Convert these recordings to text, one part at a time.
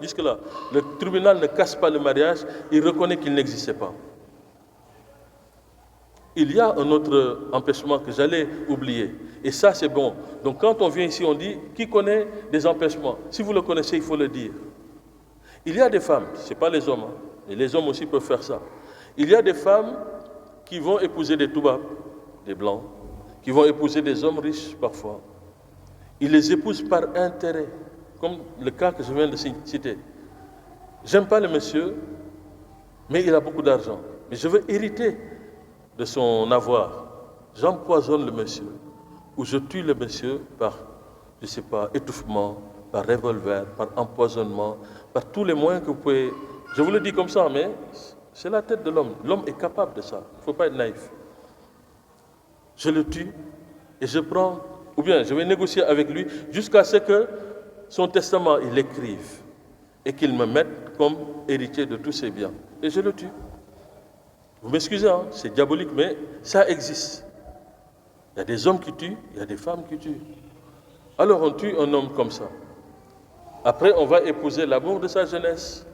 Jusque-là, le tribunal ne casse pas le mariage, il reconnaît qu'il n'existait pas. Il y a un autre empêchement que j'allais oublier. Et ça, c'est bon. Donc quand on vient ici, on dit, qui connaît des empêchements? Si vous le connaissez, il faut le dire. Il y a des femmes, ce n'est pas les hommes, et les hommes aussi peuvent faire ça. Il y a des femmes qui vont épouser des toubabs, des blancs, qui vont épouser des hommes riches parfois. Ils les épousent par intérêt, comme le cas que je viens de citer. J'aime pas le monsieur, mais il a beaucoup d'argent. Mais je veux hériter de son avoir. J'empoisonne le monsieur, ou je tue le monsieur par, je ne sais pas, étouffement, par revolver, par empoisonnement, par tous les moyens que vous pouvez. Je vous le dis comme ça, mais c'est la tête de l'homme. L'homme est capable de ça. Il ne faut pas être naïf. Je le tue et je prends, ou bien je vais négocier avec lui jusqu'à ce que son testament, il l'écrive et qu'il me mette comme héritier de tous ses biens. Et je le tue. Vous m'excusez, hein, c'est diabolique, mais ça existe. Il y a des hommes qui tuent, il y a des femmes qui tuent. Alors on tue un homme comme ça. Après, on va épouser l'amour de sa jeunesse.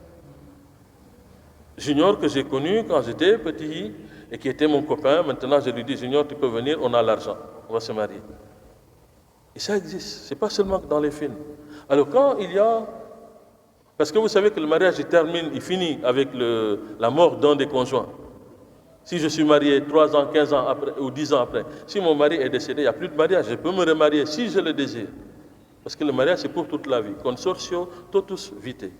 Junior que j'ai connu quand j'étais petit et qui était mon copain, maintenant je lui dis, Junior, tu peux venir, on a l'argent, on va se marier. Et ça existe, ce n'est pas seulement dans les films. Alors quand il y a... Parce que vous savez que le mariage, il finit avec la mort d'un des conjoints. Si je suis marié 3 ans, 15 ans après, ou 10 ans après, si mon mari est décédé, il n'y a plus de mariage. Je peux me remarier si je le désire. Parce que le mariage, c'est pour toute la vie. Consortio totus vitae.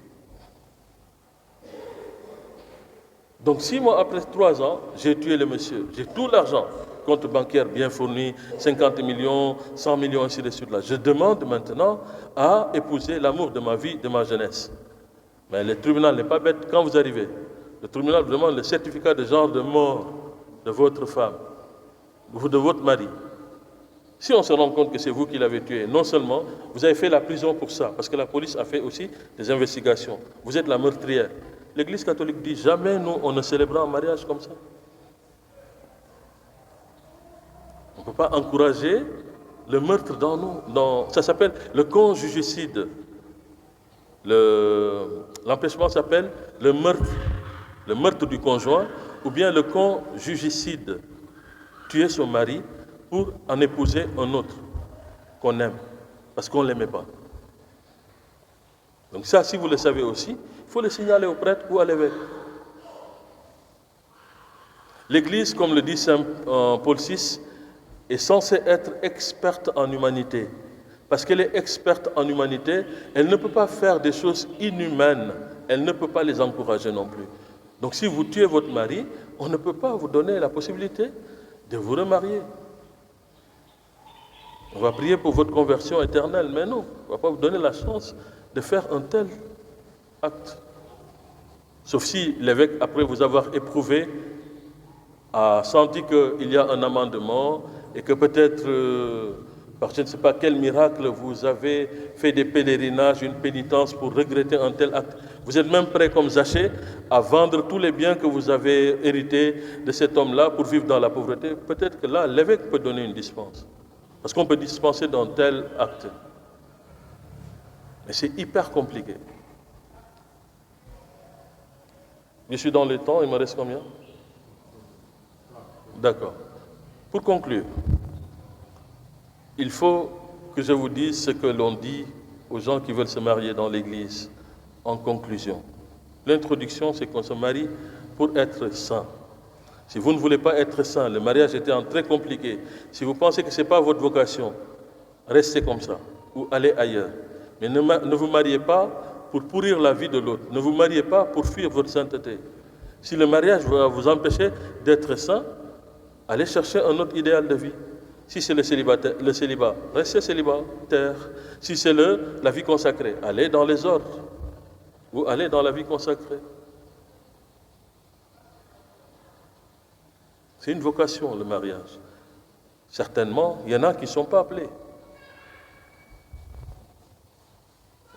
Donc si moi, après 3 ans, j'ai tué le monsieur, j'ai tout l'argent, compte bancaire bien fourni, 50 millions, 100 millions, ainsi de suite là. Je demande maintenant à épouser l'amour de ma vie, de ma jeunesse. Mais le tribunal n'est pas bête. Quand vous arrivez, le tribunal vous demande le certificat de genre de mort de votre femme, ou de votre mari. Si on se rend compte que c'est vous qui l'avez tué, non seulement vous avez fait la prison pour ça, parce que la police a fait aussi des investigations. Vous êtes la meurtrière. L'Église catholique dit jamais nous, on ne célèbre un mariage comme ça. On ne peut pas encourager le meurtre dans nous. Ça s'appelle le conjugicide. L'empêchement s'appelle le meurtre du conjoint, ou bien le conjugicide. Tuer son mari pour en épouser un autre qu'on aime, parce qu'on ne l'aimait pas. Donc ça, si vous le savez aussi, il faut le signaler au prêtre ou à l'évêque. L'Église, comme le dit Saint Paul VI, est censée être experte en humanité. Parce qu'elle est experte en humanité, elle ne peut pas faire des choses inhumaines. Elle ne peut pas les encourager non plus. Donc si vous tuez votre mari, on ne peut pas vous donner la possibilité de vous remarier. On va prier pour votre conversion éternelle, mais non, on ne va pas vous donner la chance de faire un tel acte. Sauf si l'évêque, après vous avoir éprouvé, a senti qu'il y a un amendement et que peut-être, par je ne sais pas quel miracle, vous avez fait des pèlerinages, une pénitence pour regretter un tel acte. Vous êtes même prêt, comme Zachée, à vendre tous les biens que vous avez hérités de cet homme-là pour vivre dans la pauvreté. Peut-être que là, l'évêque peut donner une dispense. Parce qu'on peut dispenser d'un tel acte. Mais c'est hyper compliqué. Je suis dans le temps, il me reste combien? D'accord. Pour conclure, il faut que je vous dise ce que l'on dit aux gens qui veulent se marier dans l'Église. En conclusion, l'introduction, c'est qu'on se marie pour être saint. Si vous ne voulez pas être saint, le mariage étant très compliqué, si vous pensez que ce n'est pas votre vocation, restez comme ça ou allez ailleurs. Mais ne vous mariez pas pour pourrir la vie de l'autre. Ne vous mariez pas pour fuir votre sainteté. Si le mariage va vous empêcher d'être saint, allez chercher un autre idéal de vie. Si c'est le célibat, restez célibataire. Si c'est la vie consacrée, allez dans les ordres ou allez dans la vie consacrée. C'est une vocation, le mariage. Certainement, il y en a qui ne sont pas appelés.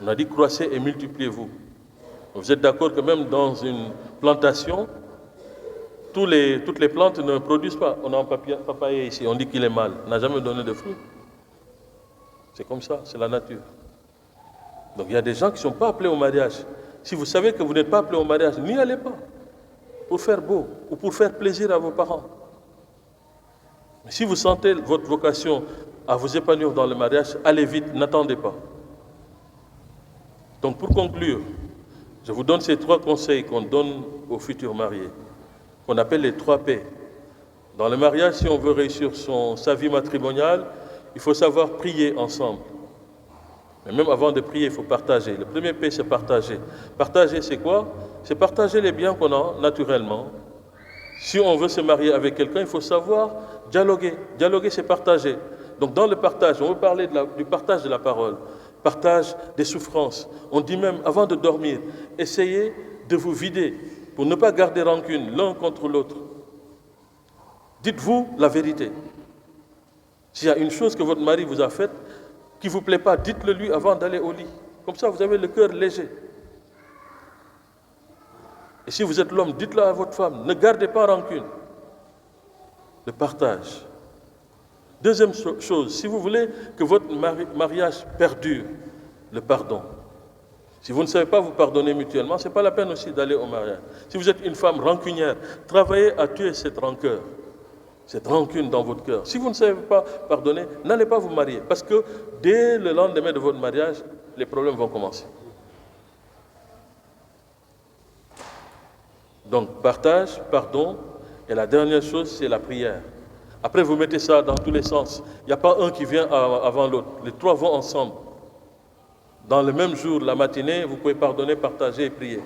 On a dit croissez et multipliez-vous. Vous êtes d'accord que même dans une plantation, toutes les plantes ne produisent pas. On a un papayer ici, on dit qu'il est mâle, n'a jamais donné de fruits. C'est comme ça, c'est la nature. Donc il y a des gens qui ne sont pas appelés au mariage. Si vous savez que vous n'êtes pas appelé au mariage, n'y allez pas pour faire beau ou pour faire plaisir à vos parents. Mais si vous sentez votre vocation à vous épanouir dans le mariage, allez vite, n'attendez pas. Donc pour conclure, je vous donne ces 3 conseils qu'on donne aux futurs mariés, qu'on appelle les 3 P. Dans le mariage, si on veut réussir sa vie matrimoniale, il faut savoir prier ensemble. Mais même avant de prier, il faut partager. Le premier P, c'est partager. Partager, c'est quoi? C'est partager les biens qu'on a naturellement. Si on veut se marier avec quelqu'un, il faut savoir dialoguer. Dialoguer, c'est partager. Donc dans le partage, on veut parler du partage de la parole, partage des souffrances. On dit même, avant de dormir, essayez de vous vider pour ne pas garder rancune l'un contre l'autre. Dites-vous la vérité. S'il y a une chose que votre mari vous a faite, qui ne vous plaît pas, dites-le lui avant d'aller au lit. Comme ça, vous avez le cœur léger. Et si vous êtes l'homme, dites-le à votre femme. Ne gardez pas rancune. Le partage. Deuxième chose, si vous voulez que votre mariage perdure, le pardon. Si vous ne savez pas vous pardonner mutuellement, ce n'est pas la peine aussi d'aller au mariage. Si vous êtes une femme rancunière, travaillez à tuer cette rancœur, cette rancune dans votre cœur. Si vous ne savez pas pardonner, n'allez pas vous marier. Parce que dès le lendemain de votre mariage, les problèmes vont commencer. Donc, partage, pardon, et la dernière chose, c'est la prière. Après, vous mettez ça dans tous les sens. Il n'y a pas un qui vient avant l'autre. Les 3 vont ensemble. Dans le même jour, la matinée, vous pouvez pardonner, partager et prier.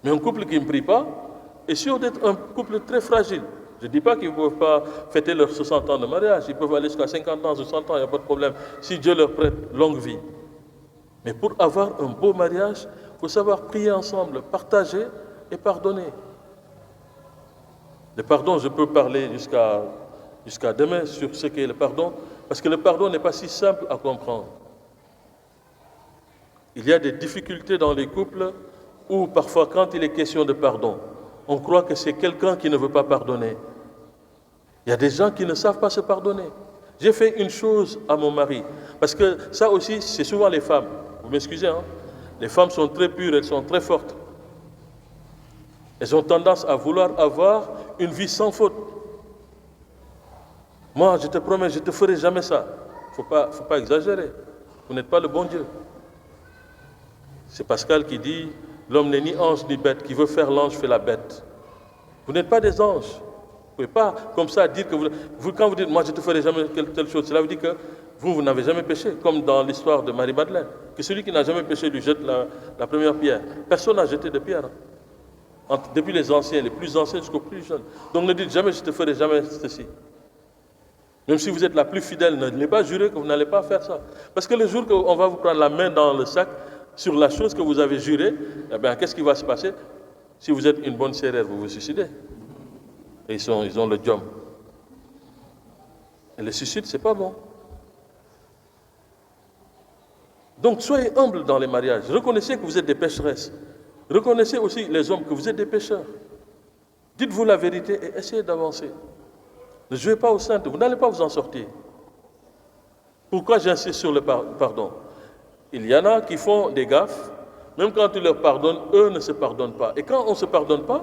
Mais un couple qui ne prie pas est sûr d'être un couple très fragile. Je ne dis pas qu'ils ne peuvent pas fêter leurs 60 ans de mariage. Ils peuvent aller jusqu'à 50 ans, 60 ans, il n'y a pas de problème. Si Dieu leur prête longue vie. Mais pour avoir un beau mariage, il faut savoir prier ensemble, partager et pardonner. Le pardon, je peux parler jusqu'à demain sur ce qu'est le pardon, parce que le pardon n'est pas si simple à comprendre. Il y a des difficultés dans les couples où parfois quand il est question de pardon, on croit que c'est quelqu'un qui ne veut pas pardonner. Il y a des gens qui ne savent pas se pardonner. J'ai fait une chose à mon mari, parce que ça aussi, c'est souvent les femmes. Vous m'excusez, hein? Les femmes sont très pures, elles sont très fortes. Elles ont tendance à vouloir avoir une vie sans faute. Moi, je te promets, je ne te ferai jamais ça. Il ne faut pas exagérer. Vous n'êtes pas le bon Dieu. C'est Pascal qui dit, l'homme n'est ni ange ni bête. Qui veut faire l'ange fait la bête. Vous n'êtes pas des anges. Vous ne pouvez pas comme ça dire que quand vous dites, moi je ne te ferai jamais telle chose, cela veut dire que vous n'avez jamais péché, comme dans l'histoire de Marie-Madeleine. Que celui qui n'a jamais péché lui jette la première pierre. Personne n'a jeté de pierre. Depuis les anciens, les plus anciens jusqu'aux plus jeunes. Donc ne dites jamais, je ne te ferai jamais ceci. Même si vous êtes la plus fidèle, n'allez pas jurer que vous n'allez pas faire ça. Parce que le jour qu'on va vous prendre la main dans le sac sur la chose que vous avez juré, eh bien, qu'est-ce qui va se passer? Si vous êtes une bonne sérère, vous vous suicidez. Et ils ont le diom. Et le suicide, c'est pas bon. Donc soyez humbles dans les mariages. Reconnaissez que vous êtes des pécheresses. Reconnaissez aussi les hommes que vous êtes des pécheurs. Dites-vous la vérité et essayez d'avancer. Ne jouez pas au sainte, vous n'allez pas vous en sortir. Pourquoi j'insiste sur le pardon? Il y en a qui font des gaffes, même quand tu leur pardonnes, eux ne se pardonnent pas. Et quand on ne se pardonne pas,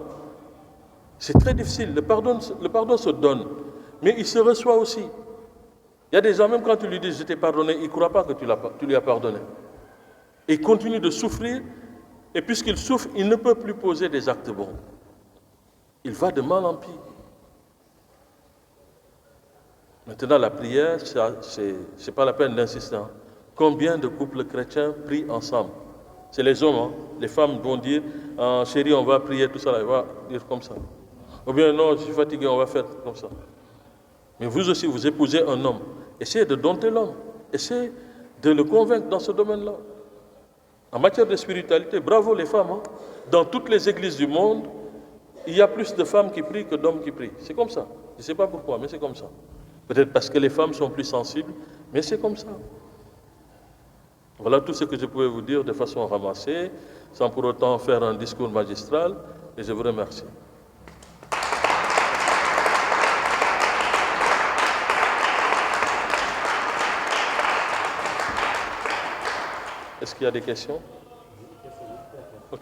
c'est très difficile. Le pardon se donne, mais il se reçoit aussi. Il y a des gens, même quand tu lui dis je t'ai pardonné, il ne croit pas que tu lui as pardonné. Et il continue de souffrir, et puisqu'il souffre, il ne peut plus poser des actes bons. Il va de mal en pire. Maintenant, la prière, ce n'est pas la peine d'insister. Combien de couples chrétiens prient ensemble? C'est les hommes, hein? Les femmes vont dire, chérie, on va prier, tout ça, elle va dire comme ça. Ou bien, non, je suis fatigué, on va faire comme ça. Mais vous aussi, vous épousez un homme. Essayez de dompter l'homme. Essayez de le convaincre dans ce domaine-là. En matière de spiritualité, bravo les femmes. Hein? Dans toutes les églises du monde, il y a plus de femmes qui prient que d'hommes qui prient. C'est comme ça. Je ne sais pas pourquoi, mais c'est comme ça. Peut-être parce que les femmes sont plus sensibles, mais c'est comme ça. Voilà tout ce que je pouvais vous dire de façon ramassée, sans pour autant faire un discours magistral, et je vous remercie. Est-ce qu'il y a des questions? Ok.